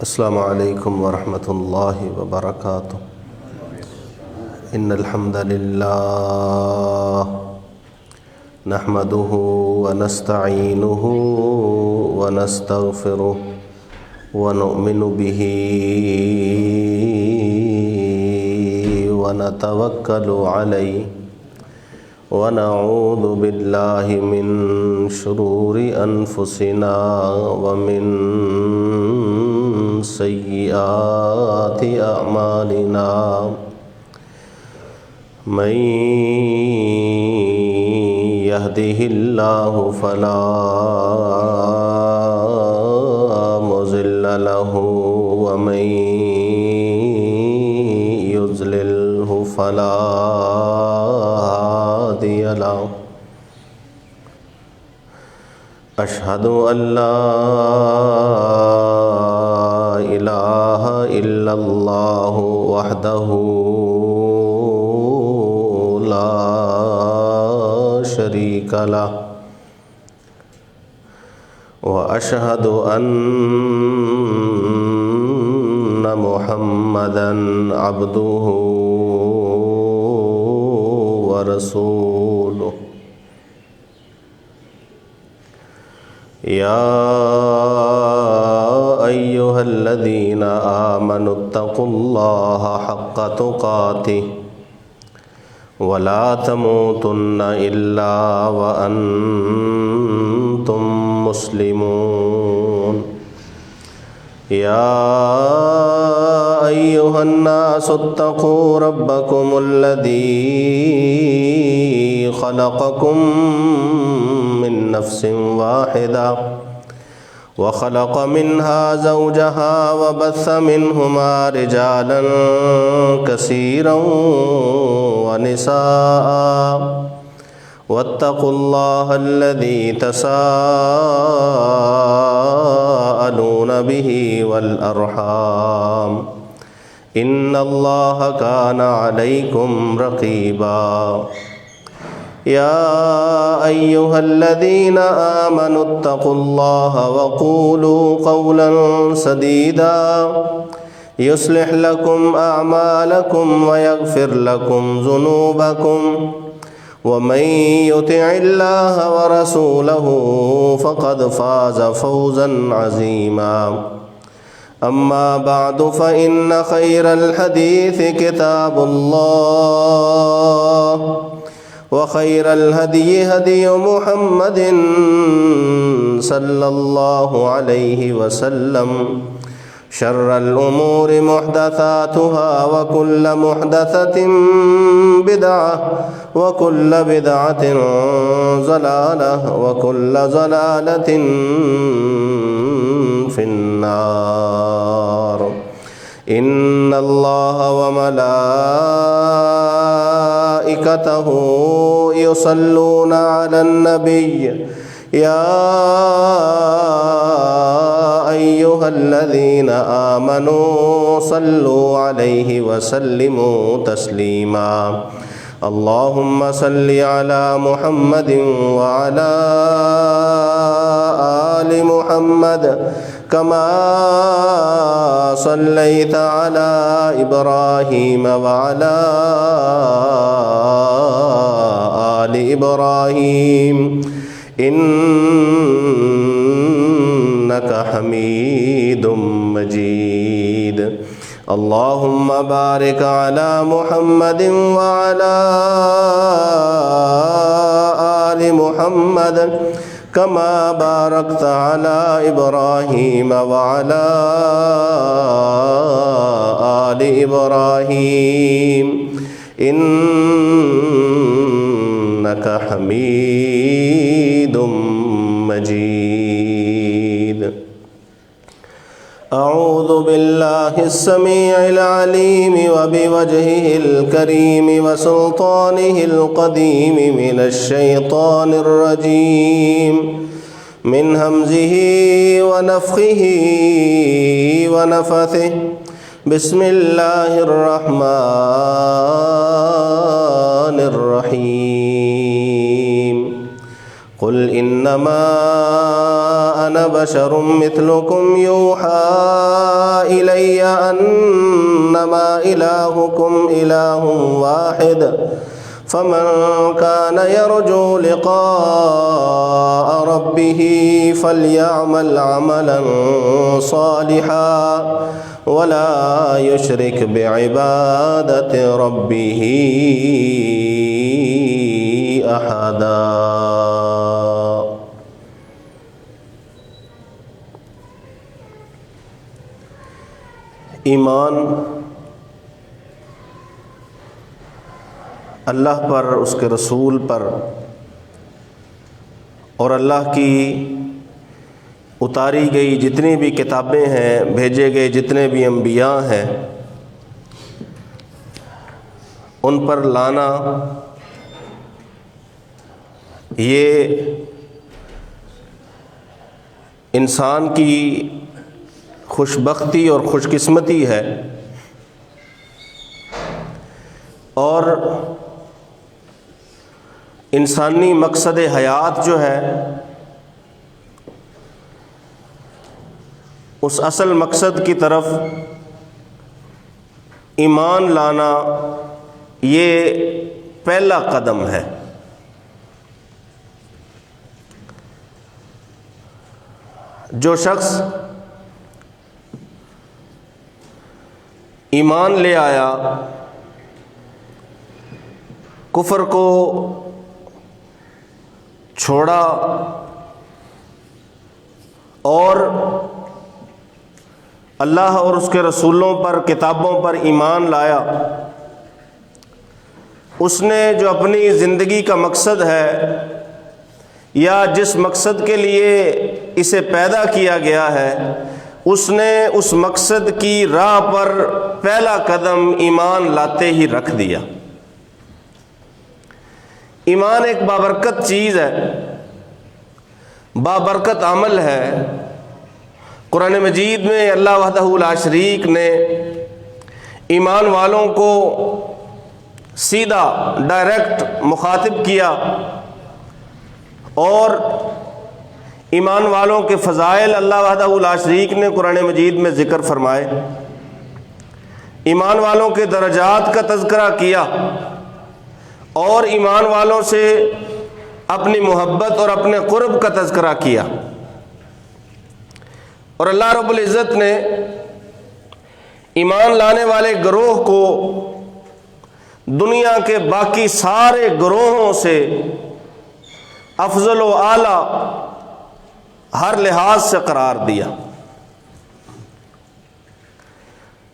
السلام علیکم ورحمۃ اللہ وبرکاتہ۔ ان الحمد للہ نحمده ونستعینه ونستغفره ونؤمن به ونتوکل علیہ ونعوذ باللہ من شرور انفسنا ومن سیئات اعمالنا من یہدہ اللہ فلا مضل لہ ومن یضللہ فلا ہادی لہ۔ اشہد ان لا الہ الا اللہ وحدہ لا شریک لہ واشہد ان محمدا عبدہ ورسولہ۔ یا ایہا الذین آمنوا اتقوا اللہ حق تقاتہ ولا تموتن الا وانتم مسلمون۔ یا ایہا الناس اتقوا ربکم الذی خلقکم من نفس واحدہ وخلق منها زوجها وبث منهما رجالا كثيرا ونساء واتقوا الله الذي تساءلون به والأرحام إن الله كان عليكم رقيبا۔ يا أيها الذين آمنوا اتقوا الله وقولوا قولا سديدا يصلح لكم أعمالكم ويغفر لكم ذنوبكم ومن يطع الله ورسوله فقد فاز فوزا عظيما۔ أما بعد فإن خير الحديث كتاب الله وخير الهدي هدي محمد صلى الله عليه وسلم شر الأمور محدثاتها وكل محدثة بدعة وكل بدعة ضلالة وكل ضلالة في النار۔ إن الله وملائكته يصلون على النبي يا أيها الذين آمنوا صلوا عليه وسلموا تسليما۔ اللهم صل على محمد وعلى آل محمد كما صليت على إبراهيم وعلى آل إبراهيم إنك حميد مجيد۔ اللهم بارك على محمد وعلى آل محمد كما باركت على إبراهيم وعلى آل إبراهيم إنك حميد مجيد۔ أعوذ بالله السميع العليم وبوجهه الكريم وسلطانه القديم من الشيطان الرجيم من همزه ونفخه ونفثه۔ بسم الله الرحمن الرحيم۔ قل انما انا بشر مثلكم يوحى إلي أنما إلهكم إله واحد فمن كان يرجو لقاء ربه فليعمل عملا صالحا ولا يشرك بعبادة ربه أحدا۔ ایمان اللہ پر، اس کے رسول پر اور اللہ کی اتاری گئی جتنی بھی کتابیں ہیں، بھیجے گئے جتنے بھی انبیاء ہیں، ان پر لانا یہ انسان کی خوش بختی اور خوش قسمتی ہے، اور انسانی مقصد حیات جو ہے اس اصل مقصد کی طرف ایمان لانا یہ پہلا قدم ہے۔ جو شخص ایمان لے آیا، کفر کو چھوڑا اور اللہ اور اس کے رسولوں پر، کتابوں پر ایمان لایا، اس نے جو اپنی زندگی کا مقصد ہے یا جس مقصد کے لیے اسے پیدا کیا گیا ہے، اس نے اس مقصد کی راہ پر پہلا قدم ایمان لاتے ہی رکھ دیا۔ ایمان ایک بابرکت چیز ہے، بابرکت عمل ہے۔ قرآن مجید میں اللہ وحدہ لا شریک نے ایمان والوں کو سیدھا ڈائریکٹ مخاطب کیا اور ایمان والوں کے فضائل اللہ وحدہ لا شریک نے قرآن مجید میں ذکر فرمائے، ایمان والوں کے درجات کا تذکرہ کیا اور ایمان والوں سے اپنی محبت اور اپنے قرب کا تذکرہ کیا۔ اور اللہ رب العزت نے ایمان لانے والے گروہ کو دنیا کے باقی سارے گروہوں سے افضل و اعلیٰ ہر لحاظ سے قرار دیا۔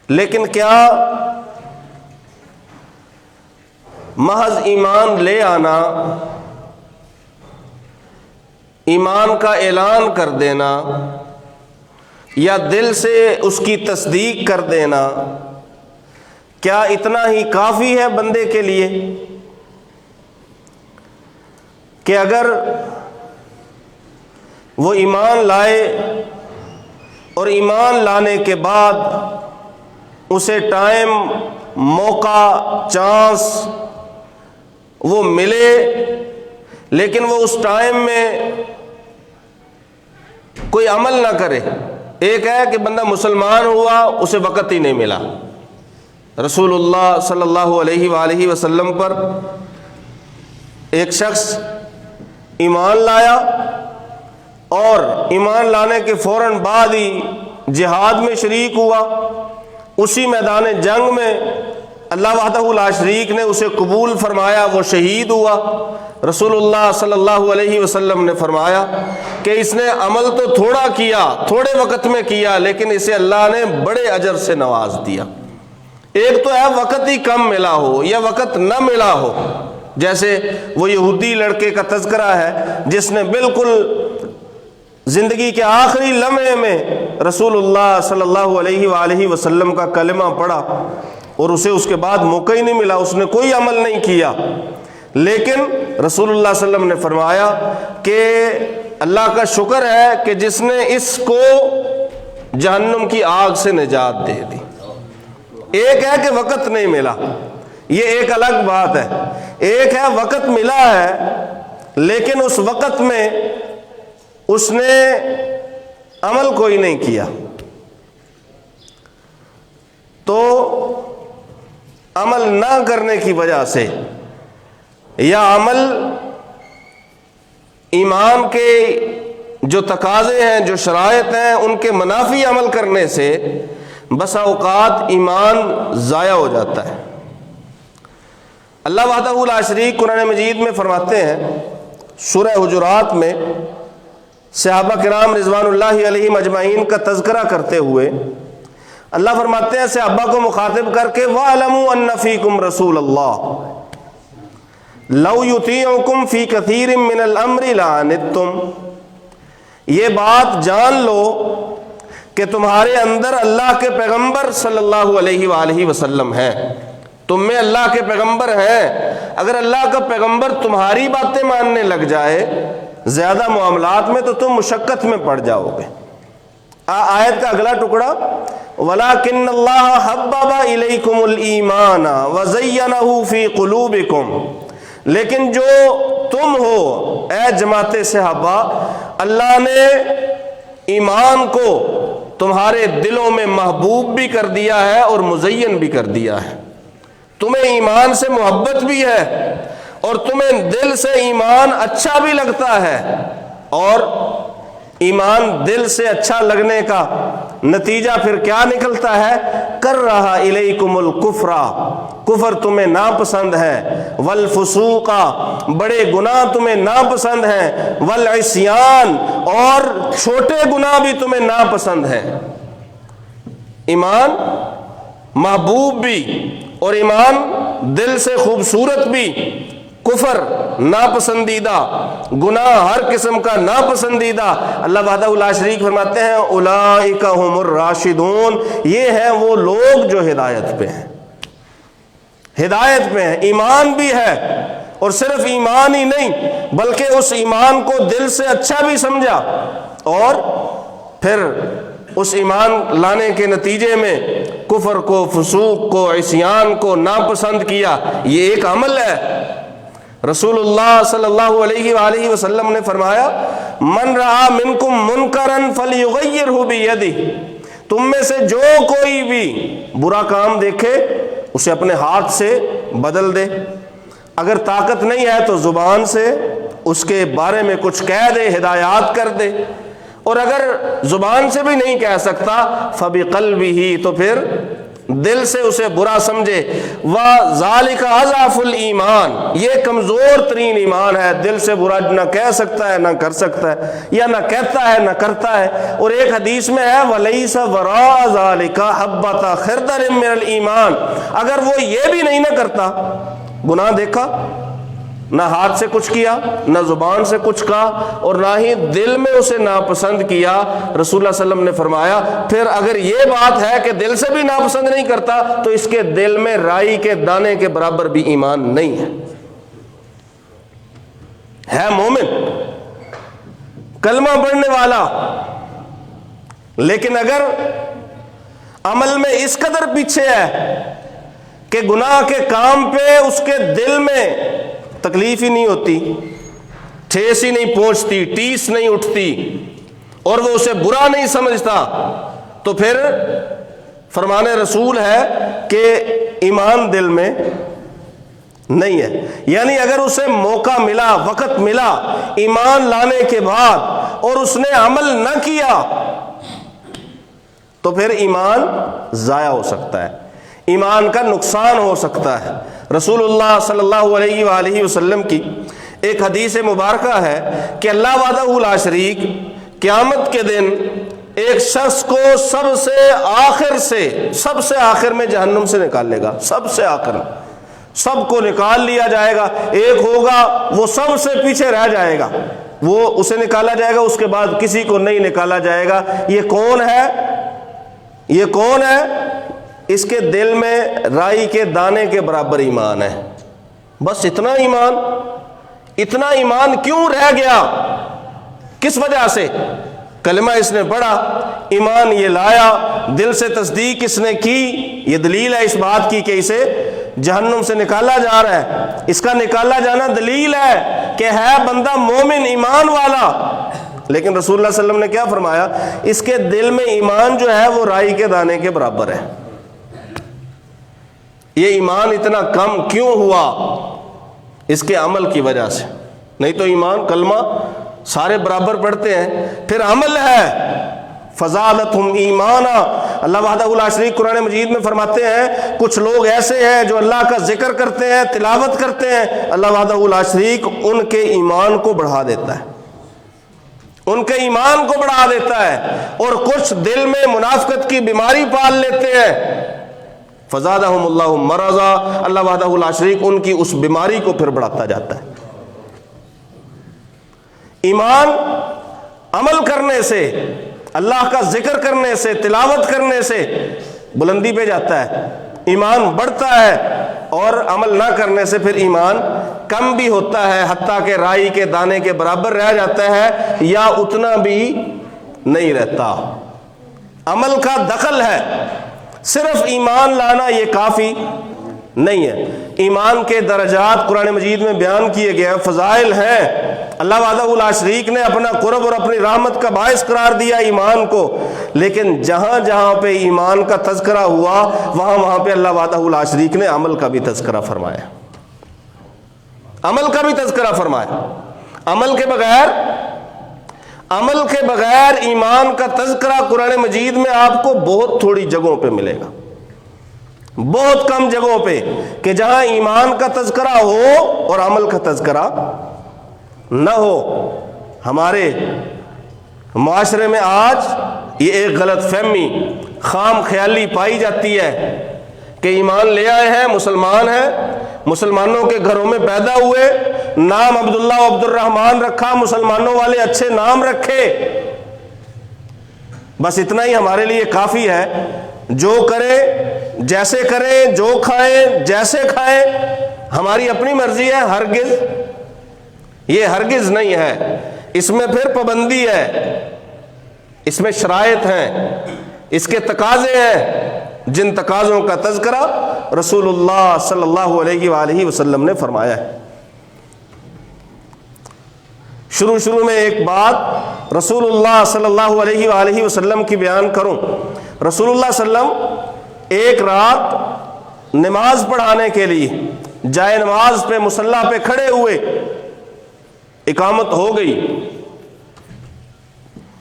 لیکن کیا محض ایمان لے آنا، ایمان کا اعلان کر دینا یا دل سے اس کی تصدیق کر دینا، کیا اتنا ہی کافی ہے بندے کے لیے کہ اگر وہ ایمان لائے اور ایمان لانے کے بعد اسے ٹائم، موقع، چانس وہ ملے، لیکن وہ اس ٹائم میں کوئی عمل نہ کرے؟ ایک ہے کہ بندہ مسلمان ہوا، اسے وقت ہی نہیں ملا۔ رسول اللہ صلی اللہ علیہ وآلہ وسلم پر ایک شخص ایمان لایا اور ایمان لانے کے فوراً بعد ہی جہاد میں شریک ہوا، اسی میدان جنگ میں اللہ وحدہ لا شریک نے اسے قبول فرمایا، وہ شہید ہوا۔ رسول اللہ صلی اللہ علیہ وسلم نے فرمایا کہ اس نے عمل تو تھوڑا کیا، تھوڑے وقت میں کیا، لیکن اسے اللہ نے بڑے اجر سے نواز دیا۔ ایک تو ہے وقت ہی کم ملا ہو یا وقت نہ ملا ہو، جیسے وہ یہودی لڑکے کا تذکرہ ہے جس نے بالکل زندگی کے آخری لمحے میں رسول اللہ صلی اللہ علیہ وآلہ وسلم کا کلمہ پڑھا اور اسے اس کے بعد موقع ہی نہیں ملا، اس نے کوئی عمل نہیں کیا، لیکن رسول اللہ صلی اللہ علیہ وسلم نے فرمایا کہ اللہ کا شکر ہے کہ جس نے اس کو جہنم کی آگ سے نجات دے دی۔ ایک ہے کہ وقت نہیں ملا، یہ ایک الگ بات ہے۔ ایک ہے وقت ملا ہے لیکن اس وقت میں اس نے عمل کوئی نہیں کیا۔ تو عمل نہ کرنے کی وجہ سے یا عمل ایمان کے جو تقاضے ہیں، جو شرائط ہیں، ان کے منافی عمل کرنے سے بسا اوقات ایمان ضائع ہو جاتا ہے۔ اللہ وحدہ لا شریک قرآن مجید میں فرماتے ہیں، سورہ حجرات میں صحابہ کرام رضوان اللہ علیہم اجمعین کا تذکرہ کرتے ہوئے اللہ فرماتے ہیں صحابہ کو مخاطب کر کے وَاعْلَمُوا أَنَّ فِيكُمْ رَسُولَ اللَّهِ لَوْ يُطِيعُكُمْ فِي كَثِيرٍ مِّنَ الْأَمْرِ لَعَنِتُّمْ، یہ بات جان لو کہ تمہارے اندر اللہ کے پیغمبر صلی اللہ علیہ وآلہ وسلم ہیں، تم میں اللہ کے پیغمبر ہیں، اگر اللہ کا پیغمبر تمہاری باتیں ماننے لگ جائے زیادہ معاملات میں تو تم مشقت میں پڑ جاؤ گے۔ آیت کا اگلا ٹکڑا وَلَكِنَّ اللَّهَ حَبَّبَ إِلَيْكُمُ الْإِيمَانَ وَزَيَّنَهُ فِي قُلُوبِكُمْ، لیکن جو تم ہو اے جماعت صحابہ، اللہ نے ایمان کو تمہارے دلوں میں محبوب بھی کر دیا ہے اور مزین بھی کر دیا ہے، تمہیں ایمان سے محبت بھی ہے اور تمہیں دل سے ایمان اچھا بھی لگتا ہے، اور ایمان دل سے اچھا لگنے کا نتیجہ پھر کیا نکلتا ہے؟ کر رہا الیکم الکفر، کفر تمہیں ناپسند ہے، والفسوق، بڑے گناہ تمہیں ناپسند ہیں، والعصیان، اور چھوٹے گناہ بھی تمہیں ناپسند ہیں۔ ایمان محبوب بھی اور ایمان دل سے خوبصورت بھی، کفر ناپسندیدہ، گناہ ہر قسم کا ناپسندیدہ۔ اللہ وحدہ لا شریک فرماتے ہیں اولئک ھم الراشدون، یہ ہیں وہ لوگ جو ہدایت پہ ہیں، ہدایت پہ ہیں، ایمان بھی ہے، اور صرف ایمان ہی نہیں بلکہ اس ایمان کو دل سے اچھا بھی سمجھا، اور پھر اس ایمان لانے کے نتیجے میں کفر کو، فسوق کو، عصیان کو ناپسند کیا، یہ ایک عمل ہے۔ رسول اللہ صلی اللہ علیہ وآلہ وسلم نے فرمایا من رأى منکم منکرا فلیغیرہ بیدہ، تم میں سے جو کوئی بھی برا کام دیکھے اسے اپنے ہاتھ سے بدل دے، اگر طاقت نہیں ہے تو زبان سے اس کے بارے میں کچھ کہہ دے، ہدایات کر دے، اور اگر زبان سے بھی نہیں کہہ سکتا فبقلبہ، تو پھر دل سے اسے برا سمجھے۔ وَذَلِكَ أَضْعَفُ الْإِيمَانِ، یہ کمزور ترین ایمان ہے، دل سے برا نہ کہہ سکتا ہے نہ کر سکتا ہے، یا نہ کہتا ہے نہ کرتا ہے۔ اور ایک حدیث میں ہے وَلَيْسَ وَرَاءَ ذَلِكَ حَبَّةَ خَرْدَلٍ مِّنَ الْإِيمَانِ، اگر وہ یہ بھی نہیں نہ کرتا، گناہ دیکھا، نہ ہاتھ سے کچھ کیا، نہ زبان سے کچھ کہا، اور نہ ہی دل میں اسے ناپسند کیا، رسول اللہ صلی اللہ علیہ وسلم نے فرمایا پھر اگر یہ بات ہے کہ دل سے بھی ناپسند نہیں کرتا تو اس کے دل میں رائی کے دانے کے برابر بھی ایمان نہیں ہے مومن، کلمہ پڑھنے والا، لیکن اگر عمل میں اس قدر پیچھے ہے کہ گناہ کے کام پہ اس کے دل میں تکلیف ہی نہیں ہوتی، ٹھیس ہی نہیں پہنچتی، ٹیس نہیں اٹھتی، اور وہ اسے برا نہیں سمجھتا، تو پھر فرمان رسول ہے کہ ایمان دل میں نہیں ہے۔ یعنی اگر اسے موقع ملا، وقت ملا ایمان لانے کے بعد اور اس نے عمل نہ کیا تو پھر ایمان ضائع ہو سکتا ہے، ایمان کا نقصان ہو سکتا ہے۔ رسول اللہ صلی اللہ علیہ وآلہ وسلم کی ایک حدیث مبارکہ ہے کہ اللہ وحدہ لا شریک قیامت کے دن ایک شخص کو سب سے آخر میں جہنم سے نکالے گا، سب سے آخر میں سب کو نکال لیا جائے گا، ایک ہوگا وہ سب سے پیچھے رہ جائے گا، وہ اسے نکالا جائے گا، اس کے بعد کسی کو نہیں نکالا جائے گا۔ یہ کون ہے؟ یہ کون ہے؟ اس کے دل میں رائی کے دانے کے برابر ایمان ہے، بس اتنا ایمان کیوں رہ گیا؟ کس وجہ سے؟ کلمہ اس نے پڑھا، ایمان یہ لایا، دل سے تصدیق اس نے کی، یہ دلیل ہے اس بات کی کہ اسے جہنم سے نکالا جا رہا ہے، اس کا نکالا جانا دلیل ہے کہ ہے بندہ مومن، ایمان والا۔ لیکن رسول اللہ صلی اللہ علیہ وسلم نے کیا فرمایا؟ اس کے دل میں ایمان جو ہے وہ رائی کے دانے کے برابر ہے، یہ ایمان اتنا کم کیوں ہوا؟ اس کے عمل کی وجہ سے. نہیں تو ایمان کلمہ سارے برابر پڑھتے ہیں، پھر عمل ہے. فزادتہم ایمانا، اللہ وحدہ لا شریک قرآن مجید میں فرماتے ہیں کچھ لوگ ایسے ہیں جو اللہ کا ذکر کرتے ہیں، تلاوت کرتے ہیں، اللہ وحدہ لا شریک ان کے ایمان کو بڑھا دیتا ہے، ان کے ایمان کو بڑھا دیتا ہے. اور کچھ دل میں منافقت کی بیماری پال لیتے ہیں، فزادہم اللہ مرضا، اللہ وحدہ لا شریک ان کی اس بیماری کو پھر بڑھاتا جاتا ہے. ایمان عمل کرنے سے، اللہ کا ذکر کرنے سے، تلاوت کرنے سے بلندی پہ جاتا ہے، ایمان بڑھتا ہے. اور عمل نہ کرنے سے پھر ایمان کم بھی ہوتا ہے، حتیٰ کہ رائی کے دانے کے برابر رہ جاتا ہے یا اتنا بھی نہیں رہتا. عمل کا دخل ہے، صرف ایمان لانا یہ کافی نہیں ہے. ایمان کے درجات قرآن مجید میں بیان کیے گئے ہیں، فضائل ہیں. اللہ وحدہ لا شریک نے اپنا قرب اور اپنی رحمت کا باعث قرار دیا ایمان کو، لیکن جہاں جہاں پہ ایمان کا تذکرہ ہوا وہاں وہاں پہ اللہ وحدہ لا شریک نے عمل کا بھی تذکرہ فرمایا، عمل کا بھی تذکرہ فرمایا. عمل کے بغیر ایمان کا تذکرہ قرآن مجید میں آپ کو بہت تھوڑی جگہوں پہ ملے گا، بہت کم جگہوں پہ، کہ جہاں ایمان کا تذکرہ ہو اور عمل کا تذکرہ نہ ہو. ہمارے معاشرے میں آج یہ ایک غلط فہمی، خام خیالی پائی جاتی ہے کہ ایمان لے آئے ہیں، مسلمان ہیں، مسلمانوں کے گھروں میں پیدا ہوئے، نام عبداللہ و عبد الرحمن رکھا، مسلمانوں والے اچھے نام رکھے، بس اتنا ہی ہمارے لیے کافی ہے. جو کرے، جیسے کریں، جو کھائیں، جیسے کھائیں، ہماری اپنی مرضی ہے. ہرگز یہ ہرگز نہیں ہے. اس میں پھر پابندی ہے، اس میں شرائط ہیں، اس کے تقاضے ہیں، جن تقاضوں کا تذکرہ رسول اللہ صلی اللہ علیہ وآلہ وسلم نے فرمایا ہے. شروع میں ایک بات رسول اللہ صلی اللہ علیہ وآلہ وسلم کی بیان کروں. رسول اللہ صلی اللہ علیہ وسلم ایک رات نماز پڑھانے کے لیے جائے نماز پہ مصلی پہ کھڑے ہوئے، اقامت ہو گئی،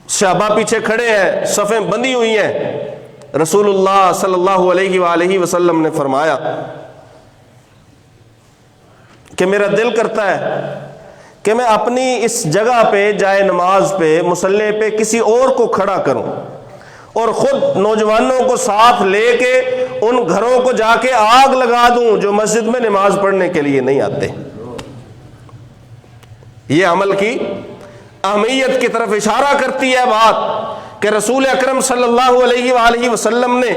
صحابہ پیچھے کھڑے ہیں، صفیں بندی ہوئی ہیں. رسول اللہ صلی اللہ علیہ وآلہ وسلم نے فرمایا کہ میرا دل کرتا ہے کہ میں اپنی اس جگہ پہ جائے نماز پہ مصلی پہ کسی اور کو کھڑا کروں اور خود نوجوانوں کو ساتھ لے کے ان گھروں کو جا کے آگ لگا دوں جو مسجد میں نماز پڑھنے کے لیے نہیں آتے. یہ عمل کی اہمیت کی طرف اشارہ کرتی ہے بات کہ رسول اکرم صلی اللہ علیہ وآلہ وسلم نے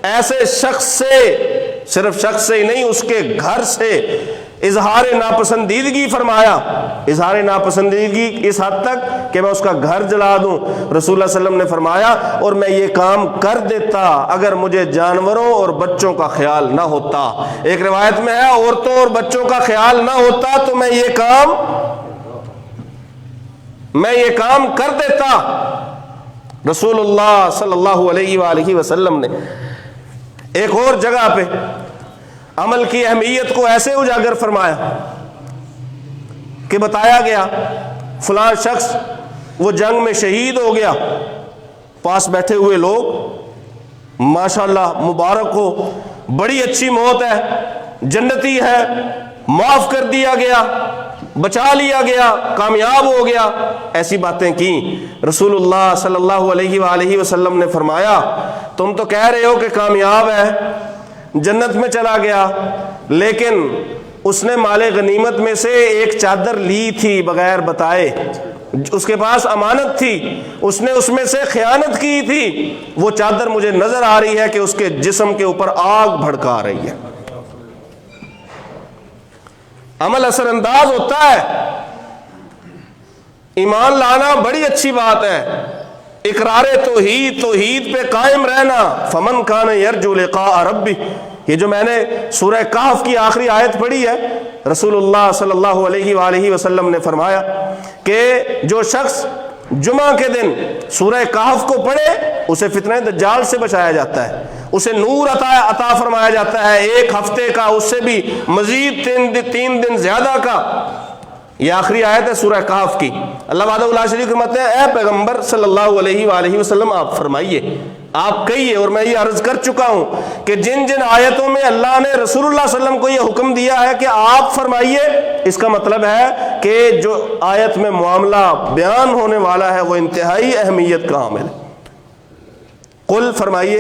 ایسے شخص سے، صرف شخص سے ہی نہیں، اس کے گھر سے اظہار ناپسندیدگی فرمایا. اظہار ناپسندیدگی اس حد تک کہ میں اس کا گھر جلا دوں. رسول اللہ صلی اللہ علیہ وسلم نے فرمایا اور میں یہ کام کر دیتا اگر مجھے جانوروں اور بچوں کا خیال نہ ہوتا. ایک روایت میں ہے عورتوں اور بچوں کا خیال نہ ہوتا تو میں یہ کام کر دیتا. رسول اللہ صلی اللہ علیہ وآلہ وسلم نے ایک اور جگہ پہ عمل کی اہمیت کو ایسے اجاگر فرمایا کہ بتایا گیا فلاں شخص وہ جنگ میں شہید ہو گیا، پاس بیٹھے ہوئے لوگ ماشاءاللہ مبارک ہو، بڑی اچھی موت ہے، جنتی ہے، معاف کر دیا گیا، بچا لیا گیا، کامیاب ہو گیا، ایسی باتیں کی. رسول اللہ صلی اللہ علیہ وآلہ وسلم نے فرمایا تم تو کہہ رہے ہو کہ کامیاب ہے، جنت میں چلا گیا، لیکن اس نے مال غنیمت میں سے ایک چادر لی تھی بغیر بتائے، اس کے پاس امانت تھی، اس نے اس میں سے خیانت کی تھی، وہ چادر مجھے نظر آ رہی ہے کہ اس کے جسم کے اوپر آگ بھڑکا رہی ہے. عمل اثر انداز ہوتا ہے. ایمان لانا بڑی اچھی بات ہے، اقرار توحید پہ قائم رہنا. فمن کان یرجو لقاء ربہ، یہ جو میں نے سورہ کہف کی آخری آیت پڑھی ہے، رسول اللہ صلی اللہ علیہ وآلہ وسلم نے فرمایا کہ جو شخص جمعہ کے دن سورہ کہف کو پڑھے اسے فتنہ دجال سے بچایا جاتا ہے. اسے نور عطا فرمایا جاتا ہے 1 ہفتے کا، اس سے بھی مزید 3 دن زیادہ کا۔ یہ آخری آیت ہے سورہ کہف کی۔ اللہ وحدہ لا شریک فرماتے ہیں اے پیغمبر صلی اللہ علیہ وآلہ وسلم آپ فرمائیے، آپ کہیے، اور میں یہ عرض کر چکا ہوں کہ جن جن آیتوں میں اللہ نے رسول اللہ صلی اللہ علیہ وسلم کو یہ حکم دیا ہے کہ آپ فرمائیے، اس کا مطلب ہے کہ جو آیت میں معاملہ بیان ہونے والا ہے وہ انتہائی اہمیت کا حامل ہے۔ قل فرمائیے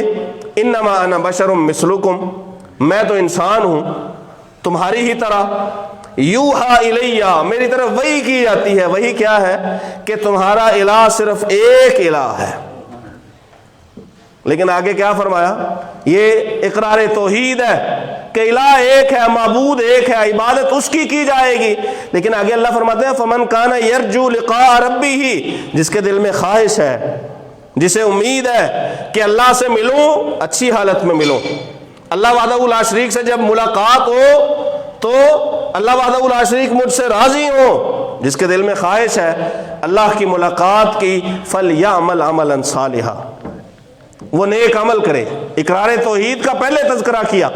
انما انا بشر مثلکم، میں تو انسان ہوں تمہاری ہی طرح، یوحا الیہ، میری طرف وحی کی جاتی ہے۔ وحی کیا ہے؟ کہ تمہارا الہ صرف ایک الہ ہے۔ لیکن آگے کیا فرمایا؟ یہ اقرار توحید ہے کہ الہ ایک ہے، معبود ایک ہے، عبادت اس کی جائے گی۔ لیکن آگے اللہ فرماتے ہیں فمن کان یرجو لقاء ربہ، جس کے دل میں خواہش ہے، جسے امید ہے کہ اللہ سے ملوں، اچھی حالت میں ملوں، اللہ وحدہ لا شریک سے جب ملاقات ہو تو اللہ وحدہ لا شریک مجھ سے راضی ہو، جس کے دل میں خواہش ہے اللہ کی ملاقات کی، فَلْيَعْمَلْ عَمَلًا صَالِحًا، وہ نیک عمل کرے۔ اقرار توحید کا پہلے تذکرہ کیا،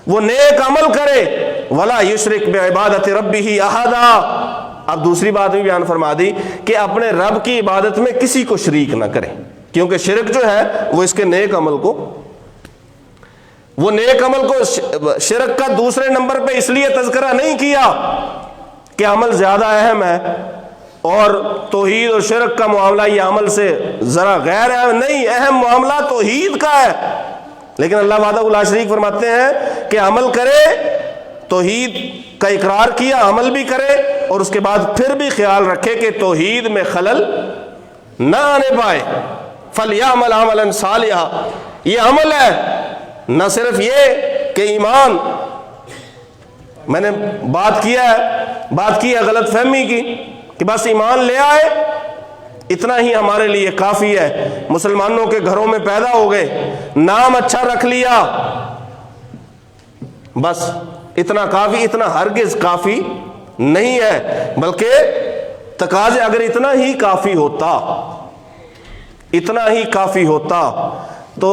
وہ نیک عمل کرے، وَلَا يُشْرِكْ بِعِبَادَةِ رَبِّهِ أَحَدًا۔ اب دوسری بات بھی بیان فرما دی کہ اپنے رب کی عبادت میں کسی کو شریک نہ کرے، کیونکہ شرک جو ہے وہ اس کے نیک عمل کو، وہ نیک عمل کو شرک کا دوسرے نمبر پہ اس لیے تذکرہ نہیں کیا کہ عمل زیادہ اہم ہے اور توحید اور شرک کا معاملہ یہ عمل سے ذرا غیر ہے، نہیں، اہم معاملہ توحید کا ہے۔ لیکن اللہ وحدہ لا شریک فرماتے ہیں کہ عمل کرے، توحید کا اقرار کیا، عمل بھی کرے، اور اس کے بعد پھر بھی خیال رکھے کہ توحید میں خلل نہ آنے پائے۔ فَلْيَعْمَلْ عَمَلًا صَالِحًا، یہ عمل ہے، نہ صرف یہ کہ ایمان، میں نے بات کی ہے غلط فہمی کی کہ بس ایمان لے آئے اتنا ہی ہمارے لیے کافی ہے، مسلمانوں کے گھروں میں پیدا ہو گئے، نام اچھا رکھ لیا، بس اتنا کافی، اتنا ہرگز کافی نہیں ہے، بلکہ تقاضے اگر اتنا ہی کافی ہوتا تو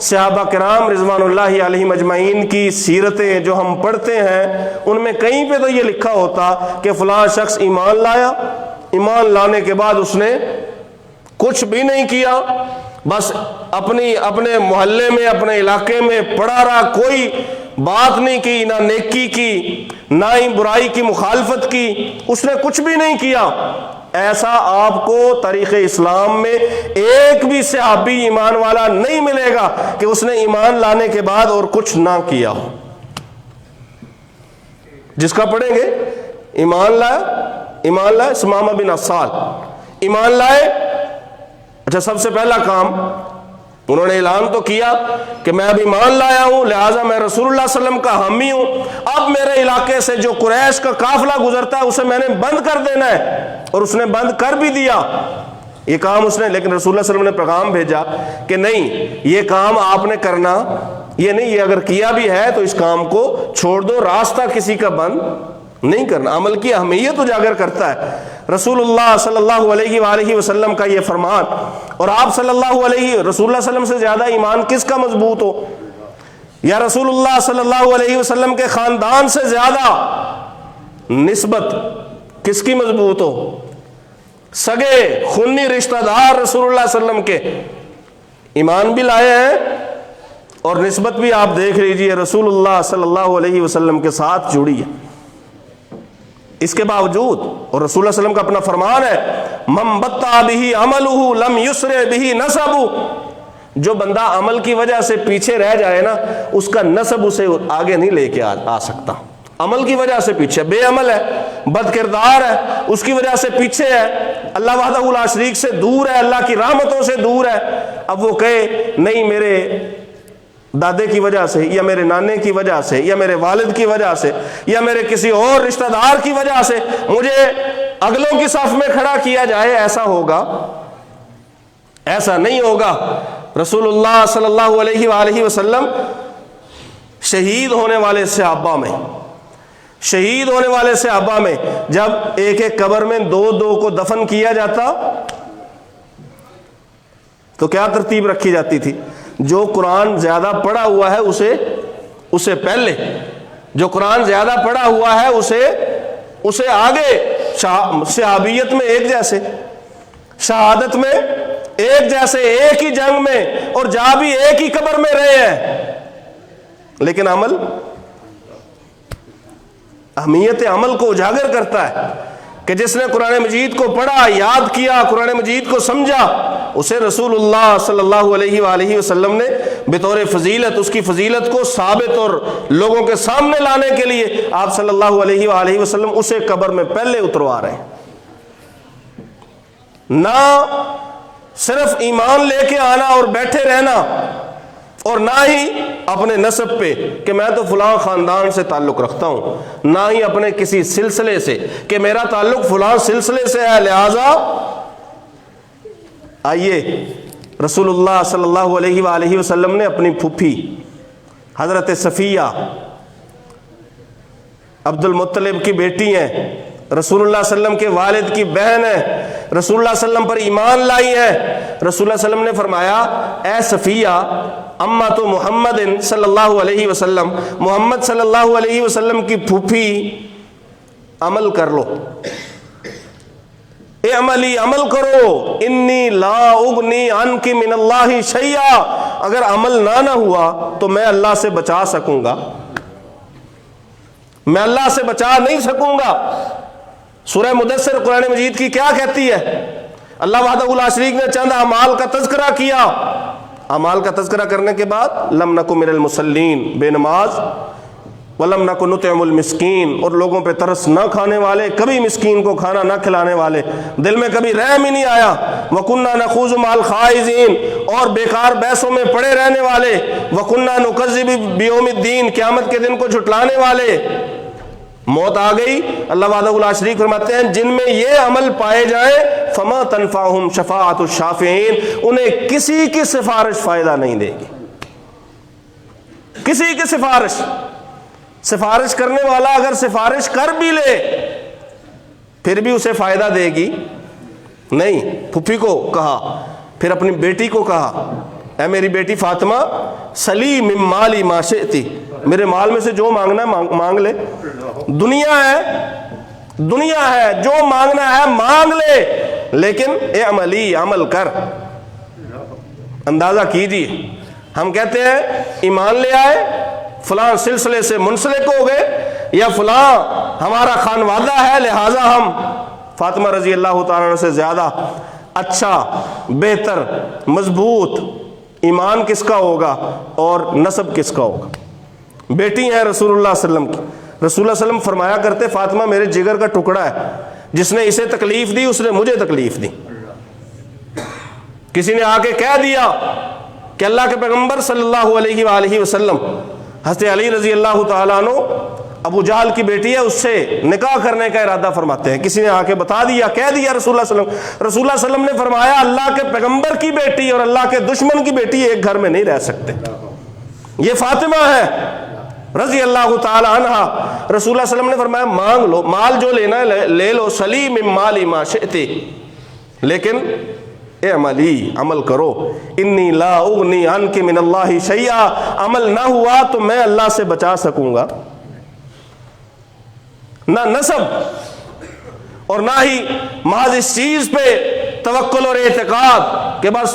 صحابہ کرام رضوان اللہ علیہم اجمعین کی سیرتیں جو ہم پڑھتے ہیں ان میں کہیں پہ تو یہ لکھا ہوتا کہ فلاں شخص ایمان لایا، ایمان لانے کے بعد اس نے کچھ بھی نہیں کیا، بس اپنے محلے میں، اپنے علاقے میں پڑا رہا، کوئی بات نہیں کی، نہ نیکی کی نہ ہی برائی کی مخالفت کی، اس نے کچھ بھی نہیں کیا۔ ایسا آپ کو تاریخ اسلام میں ایک بھی صحابی ایمان والا نہیں ملے گا کہ اس نے ایمان لانے کے بعد اور کچھ نہ کیا ہو۔ جس کا پڑھیں گے ایمان لائے سمامہ بن اسال، ایمان لائے، اچھا سب سے پہلا کام انہوں نے اعلان تو کیا کہ میں اب ایمان لایا ہوں، لہٰذا میں رسول اللہ صلی اللہ علیہ وسلم کا حامی ہوں، اب میرے علاقے سے جو قریش کا قافلہ گزرتا ہے اسے میں نے بند کر دینا ہے، اور اس نے بند کر بھی دیا یہ کام اس نے۔ لیکن رسول اللہ صلی اللہ علیہ وسلم نے پیغام بھیجا کہ نہیں، یہ کام آپ نے کرنا یہ نہیں، یہ اگر کیا بھی ہے تو اس کام کو چھوڑ دو، راستہ کسی کا بند نہیں کرنا۔ عمل کی اہمیت اجاگر کرتا ہے رسول اللہ صلی اللہ علیہ وآلہ وسلم کا یہ فرمان، اور آپ صلی اللہ علیہ رسول اللہ صلی اللہ علیہ وسلم سے زیادہ ایمان کس کا مضبوط ہو، یا رسول اللہ صلی اللہ علیہ وسلم کے خاندان سے زیادہ نسبت کس کی مضبوط ہو، سگے خونی رشتہ دار رسول اللہ صلی اللہ علیہ وسلم کے ایمان بھی لائے ہیں، اور نسبت بھی آپ دیکھ لیجئے رسول اللہ صلی اللہ علیہ وسلم کے ساتھ جڑی ہے۔ اس کے باوجود، اور رسول اللہ صلی اللہ علیہ وسلم کا اپنا فرمان ہے من بطأ بہ عملہ لم یسرع بہ نسبہ، جو بندہ عمل کی وجہ سے پیچھے رہ جائے نا، اس کا نسب اسے آگے نہیں لے کے آ سکتا۔ عمل کی وجہ سے پیچھے، بے عمل ہے، بد کردار ہے، اس کی وجہ سے پیچھے ہے، اللہ وحدہ لا شریک سے دور ہے، اللہ کی رحمتوں سے دور ہے، اب وہ کہے نہیں میرے دادے کی وجہ سے، یا میرے نانے کی وجہ سے، یا میرے والد کی وجہ سے، یا میرے کسی اور رشتہ دار کی وجہ سے مجھے اگلوں کی صف میں کھڑا کیا جائے، ایسا ہوگا؟ ایسا نہیں ہوگا۔ رسول اللہ صلی اللہ علیہ وآلہ وسلم شہید ہونے والے صحابہ میں جب ایک ایک قبر میں دو کو دفن کیا جاتا تو کیا ترتیب رکھی جاتی تھی؟ جو قرآن زیادہ پڑھا ہوا ہے اسے پہلے، جو قرآن زیادہ پڑھا ہوا ہے اسے آگے، صحابیت میں ایک جیسے، شہادت میں ایک جیسے، ایک ہی جنگ میں، اور جا بھی ایک ہی قبر میں رہے ہیں، لیکن عمل، اہمیت عمل کو اجاگر کرتا ہے کہ جس نے قرآن مجید کو پڑھا، یاد کیا، قرآن مجید کو سمجھا، اسے رسول اللہ صلی اللہ علیہ وآلہ وسلم نے بطور فضیلت، اس کی فضیلت کو ثابت اور لوگوں کے سامنے لانے کے لیے آپ صلی اللہ علیہ وآلہ وسلم اسے قبر میں پہلے اتروا رہے ہیں۔ نہ صرف ایمان لے کے آنا اور بیٹھے رہنا، اور نہ ہی اپنے نسب پہ کہ میں تو فلاں خاندان سے تعلق رکھتا ہوں، نہ ہی اپنے کسی سلسلے سے کہ میرا تعلق فلاں سلسلے سے ہے، لہذا آئیے رسول اللہ صلی اللہ علیہ وآلہ وسلم نے اپنی پھوپھی حضرت صفیہ عبد المطلب کی بیٹی ہیں، رسول اللہ صلی اللہ علیہ وسلم کے والد کی بہن ہے، رسول اللہ صلی اللہ علیہ وسلم پر ایمان لائی ہے۔ رسول اللہ صلی اللہ علیہ وسلم نے فرمایا اے صفیہ امت محمد صلی اللہ علیہ وسلم، محمد صلی اللہ علیہ وسلم کی پھوپھی، عمل کر لو، اے عملی عمل کرو، انی لا اغنی عنک من اللہ شیئا، اگر عمل نہ ہوا تو میں اللہ سے بچا سکوں گا، میں اللہ سے بچا نہیں سکوں گا۔ سورہ مدثر قرآن مجید کی کیا کہتی ہے؟ اللہ وحدہ لا شریک نے چند اعمال کا تذکرہ کیا، اعمال کا تذکرہ کرنے کے بعد لم نکن من المصلین، بے نماز، ولم نکن نطعم المسکین، اور لوگوں پہ ترس نہ کھانے والے، کبھی مسکین کو کھانا نہ کھلانے والے، دل میں کبھی رحم ہی نہیں آیا، وَكُنَّا نَخُوضُ مَعَ الْخَائِضِينَ، اور بیکار بحثوں میں پڑے رہنے والے، وَكُنَّا نُكَذِّبُ بِيَوْمِ الدِّينِ، قیامت کے دن کو جھٹلانے والے۔ موت آ گئی، اللہ وحدہ لا شریک فرماتے ہیں جن میں یہ عمل پائے جائیں فما تنفعہم شفاعت الشافعین، انہیں کسی کی سفارش فائدہ نہیں دے گی، کسی کی سفارش کرنے والا اگر سفارش کر بھی لے پھر بھی اسے فائدہ دے گی نہیں۔ پھپھی کو کہا، پھر اپنی بیٹی کو کہا اے میری بیٹی فاطمہ سلی من مالی ما شئتی، میرے مال میں سے جو مانگنا ہے مانگ لے، دنیا ہے جو مانگنا ہے مانگ لے، لیکن اے عملی عمل کر۔ اندازہ کیجیے، ہم کہتے ہیں ایمان لے آئے، فلاں سلسلے سے منسلک ہو گئے، یا فلاں ہمارا خانوادہ ہے لہٰذا ہم فاطمہ رضی اللہ تعالیٰ عنہ سے زیادہ اچھا، بہتر، مضبوط ایمان کس کا ہوگا اور نسب کس کا ہوگا؟ بیٹی ہیں رسول اللہ صلی اللہ علیہ وسلم کی، رسول اللہ صلی اللہ علیہ وسلم فرمایا کرتے فاطمہ میرے جگر کا ٹکڑا ہے، جس نے اسے تکلیف دی اس نے مجھے تکلیف دی۔ کسی نے آ کے کہہ دیا کہ اللہ کے پیغمبر صلی اللہ علیہ وآلہ وسلم، حضرت علی رضی اللہ تعالیٰ عنہ ابو جہل کی بیٹی ہے، اس سے نکاح کرنے کا ارادہ فرماتے ہیں، کسی نے آ کے بتا دیا، کہہ دیا رسول اللہ صلی اللہ علیہ وسلم، رسول اللہ صلی اللہ علیہ وسلم نے فرمایا اللہ کے پیغمبر کی بیٹی اور اللہ کے دشمن کی بیٹی ایک گھر میں نہیں رہ سکتے، یہ فاطمہ ہے رضی اللہ تعالی عنہ۔ رسول اللہ صلی اللہ علیہ وسلم نے فرمایا مانگ لو، مال جو لینا ہے لے لو، سلی من مالی ما شئتی، لیکن اے عملی عمل کرو، انی لا اغنی عنک من اللہ شیئا، عمل نہ ہوا تو میں اللہ سے بچا سکوں گا، نہ نسب اور نہ ہی محض اس چیز پہ توکل اور اعتقاد کہ بس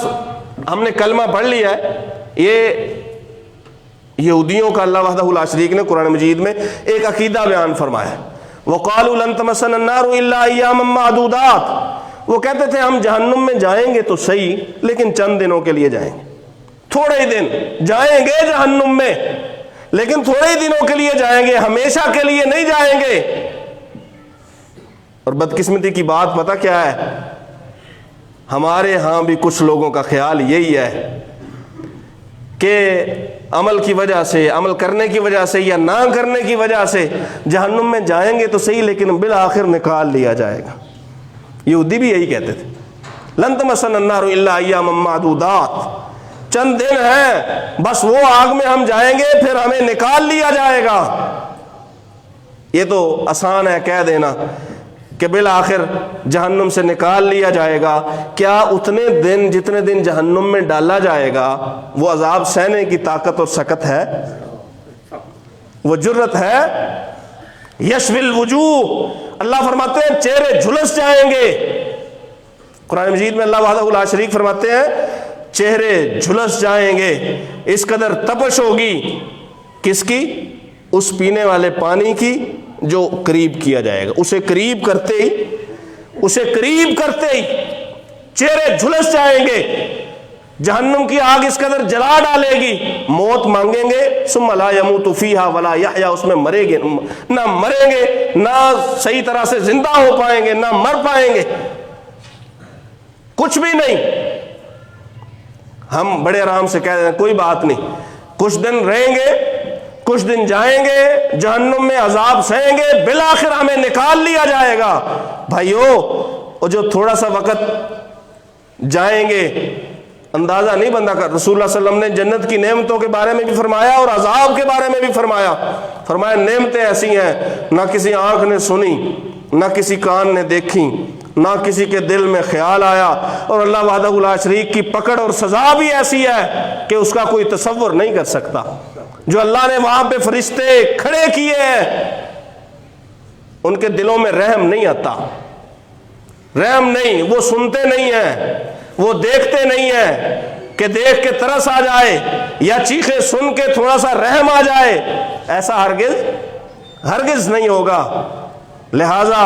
ہم نے کلمہ پڑھ لیا ہے۔ یہ یہودیوں کا اللہ وحدہ لا شریک نے قرآن مجید میں ایک عقیدہ بیان فرمایا ہے، وَقَالُوا لَن تَمَسَّنَا النَّارُ إِلَّا أَيَّامًا مَّعْدُودَاتٍ، وہ کہتے تھے ہم جہنم میں جائیں گے تو صحیح لیکن چند دنوں کے لیے جائیں گے، تھوڑے ہی دن جائیں گے جہنم میں لیکن تھوڑے ہی دنوں کے لیے جائیں گے، ہمیشہ کے لیے نہیں جائیں گے۔ اور بدقسمتی کی بات پتہ کیا ہے؟ ہمارے ہاں بھی کچھ لوگوں کا خیال یہی ہے کہ عمل کی وجہ سے، عمل کرنے کی وجہ سے یا نہ کرنے کی وجہ سے جہنم میں جائیں گے تو صحیح لیکن بالآخر نکال لیا جائے گا۔ یہودی بھی یہی کہتے تھے، لن تمسنا النار الا ایاما معدودات، چند دن ہیں بس وہ آگ میں ہم جائیں گے پھر ہمیں نکال لیا جائے گا۔ یہ تو آسان ہے کہہ دینا کہ بالآخر جہنم سے نکال لیا جائے گا، کیا اتنے دن جتنے دن جہنم میں ڈالا جائے گا وہ عذاب سہنے کی طاقت اور سکت ہے؟ وہ جرت ہے؟ یشوی الوجوہ، اللہ فرماتے ہیں چہرے جھلس جائیں گے۔ قرآن مجید میں اللہ وحدہ لا شریک فرماتے ہیں چہرے جھلس جائیں گے، اس قدر تپش ہوگی، کس کی؟ اس پینے والے پانی کی جو قریب کیا جائے گا، اسے قریب کرتے ہی چہرے جھلس جائیں گے۔ جہنم کی آگ اس قدر جلا ڈالے گی، موت مانگیں گے، ثم لا يموت فیہا ولا یحیا، اس میں مریں گے نہ صحیح طرح سے زندہ ہو پائیں گے، نہ مر پائیں گے، کچھ بھی نہیں۔ ہم بڑے آرام سے کہہ رہے ہیں کوئی بات نہیں، کچھ دن رہیں گے، کچھ دن جائیں گے جہنم میں، عذاب سہیں گے، بالآخر ہمیں نکال لیا جائے گا۔ بھائیو، اور جو تھوڑا سا وقت جائیں گے اندازہ نہیں بندہ کر۔ رسول اللہ صلی اللہ علیہ وسلم نے جنت کی نعمتوں کے بارے میں بھی فرمایا اور عذاب کے بارے میں بھی فرمایا نعمتیں ایسی ہیں نہ کسی آنکھ نے سنی، نہ کسی کان نے دیکھی، نہ کسی کے دل میں خیال آیا، اور اللہ وحدہ لا شریک کی پکڑ اور سزا بھی ایسی ہے کہ اس کا کوئی تصور نہیں کر سکتا۔ جو اللہ نے وہاں پہ فرشتے کھڑے کیے ہیں ان کے دلوں میں رحم نہیں آتا، رحم نہیں، وہ سنتے نہیں ہیں، وہ دیکھتے نہیں ہیں کہ دیکھ کے ترس آ جائے یا چیخیں سن کے تھوڑا سا رحم آ جائے، ایسا ہرگز نہیں ہوگا۔ لہذا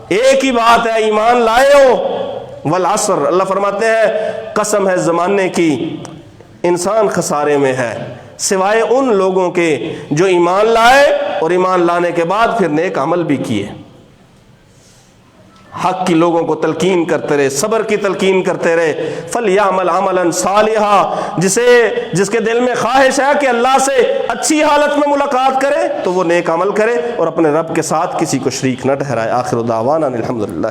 ایک ہی بات ہے، ایمان لائے ہو، والعصر، اللہ فرماتے ہیں قسم ہے زمانے کی، انسان خسارے میں ہے سوائے ان لوگوں کے جو ایمان لائے اور ایمان لانے کے بعد پھر نیک عمل بھی کیے، حق کی لوگوں کو تلقین کرتے رہے، صبر کی تلقین کرتے رہے۔ فَلْيَعْمَلْ عَمَلًا صَالِحًا، جس کے دل میں خواہش ہے کہ اللہ سے اچھی حالت میں ملاقات کرے تو وہ نیک عمل کرے اور اپنے رب کے ساتھ کسی کو شریک نہ ٹھہرائے۔ آخر دعوانا الحمدللہ۔